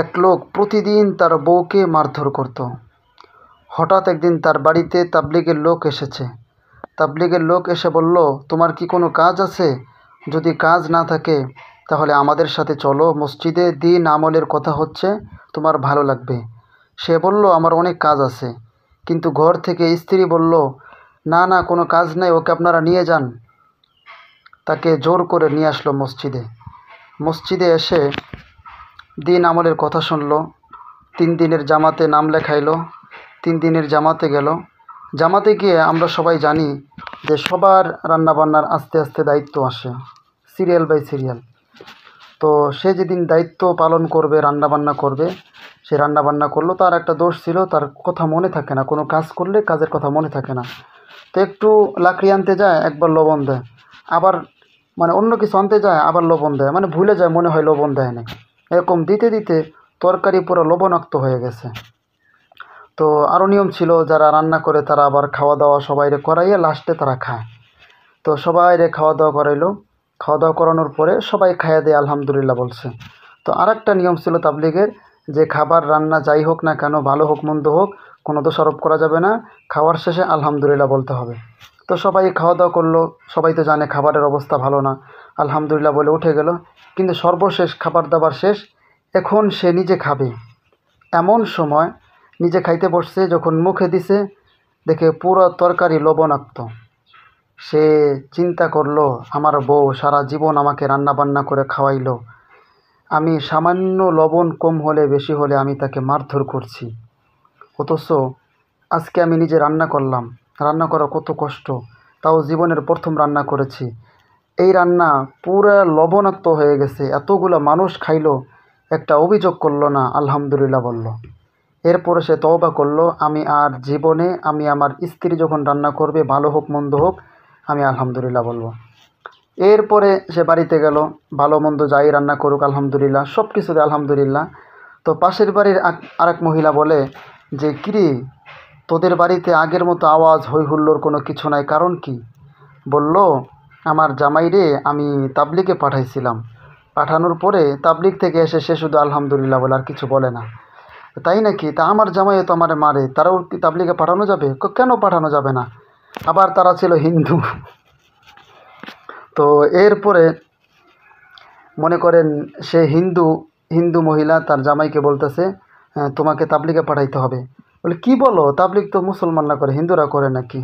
এক লোক প্রতিদিন তার বউকে মারধর করত। হঠাৎ একদিন তার বাড়িতে তাবলিগের লোক এসেছে। তাবলিগের লোক এসে বলল, তোমার কি কোনো কাজ আছে? যদি কাজ না থাকে তাহলে আমাদের সাথে চলো, মসজিদে দিন আমলের কথা হচ্ছে, তোমার ভালো লাগবে। সে বলল, আমার অনেক কাজ আছে। কিন্তু ঘর থেকে স্ত্রী বলল, না না, কোনো কাজ নেই, ওকে আপনারা নিয়ে যান। তাকে জোর করে নিয়ে আসলো মসজিদে। মসজিদে এসে দিন আমলের কথা শুনলো। 3 দিনের জামাতে নাম লেখাইলো। 3 দিনের জামাতে গেল। জামাতে গিয়ে আমরা সবাই জানি যে সবার রান্নাবান্নার আস্তে আস্তে দায়িত্ব আসে, সিরিয়াল বাই সিরিয়াল। তো সে যেদিন দায়িত্ব পালন করবে, রান্নাবান্না করবে, সে রান্নাবান্না করলো। তার একটা দোষ ছিল, তার কথা মনে থাকে না, কোনো কাজ করলে কাজের কথা মনে থাকে না। তো একটু লাকড়ি আনতে যায়, একবার লবণ দেয়, আবার অন্য কিছু আনতে যায়, আবার লবণ দেয়, ভুলে যায়, মনে হয় লবণ দেয় না। এরকম দিতে দিতে তরকারি পুরো লবণাক্ত হয়ে গেছে। তো আরও নিয়ম ছিল, যারা রান্না করে তারা আবার খাওয়া দাওয়া সবাইরে করাইয়ে লাস্টে তারা খায়। তো সবাইরে খাওয়া দাওয়া করাইলো। খাওয়া দাওয়া করানোর পরে সবাই খাইয়ে দিয়ে আলহামদুলিল্লাহ বলছে। তো আরেকটা নিয়ম ছিল তাবলিগের, যে খাবার রান্না যাই হোক না কেন, ভালো হোক মন্দ হোক, কোনো দোষারোপ করা যাবে না, খাওয়ার শেষে আলহামদুলিল্লাহ বলতে হবে। তো সবাই খাওয়া দাওয়া করলো। সবাই তো জানে খাবারের অবস্থা ভালো না, আলহামদুলিল্লাহ বলে উঠে গেল। কিন্তু সর্বশেষ খাবার দাবার শেষ, এখন সে নিজে খাবে। এমন সময় নিজে খাইতে বসছে, যখন মুখে দিছে দেখে পুরো তরকারি লবণাক্ত। সে চিন্তা করলো, আমার বউ সারা জীবন আমাকে রান্না বান্না করে খাওয়াইলো, আমি সামান্য লবণ কম হলে বেশি হলে আমি তাকে মারধর করছি, অথচ আজকে আমি নিজে রান্না করলাম। রান্না করা কত কষ্ট, তাও জীবনের প্রথম রান্না করেছি। এই রান্না পুরো লবণাক্ত হয়ে গেছে, এতগুলো মানুষ খাইলো, একটা অভিযোগ করলো না, আলহামদুলিল্লাহ বলল। এরপরে সে তওবা করলো, আমি আর জীবনে, আমি আমার স্ত্রী যখন রান্না করবে, ভালো হোক মন্দ হোক, আমি আলহামদুলিল্লাহ বলবো। এরপরে সে বাড়িতে গেল, ভালো মন্দ যাই রান্না করুক আলহামদুলিল্লাহ, সব কিছুতে আলহামদুলিল্লাহ। তো পাশের বাড়ির আরেক মহিলা বলে যে, কিরে, তোদের বাড়িতে আগের মতো আওয়াজ হই হুল্লোড় কোনো কিছু নাই, কারণ কি? বলল, আমার জামাইরে আমি তাবলিগে পাঠাইছিলাম, পাঠানোর পরে তাবলিগ থেকে এসে সে শুধু আলহামদুলিল্লাহ বলে, আর কিছু বলে না। তাই নাকি? তা আমার জামাইও তো আমারে মারে, তারাও কি তাবলিগে পাঠানো যাবে? কেন পাঠানো যাবে না? আবার তারা ছিল হিন্দু। তো এরপরে মনে করেন সে হিন্দু মহিলা তার জামাইকে বলতেছে, তোমাকে তাবলিগে পাঠাইতে হবে। বলে, কি বলো? তাবলিগ তো মুসলমানরা করে, হিন্দুরা করে নাকি?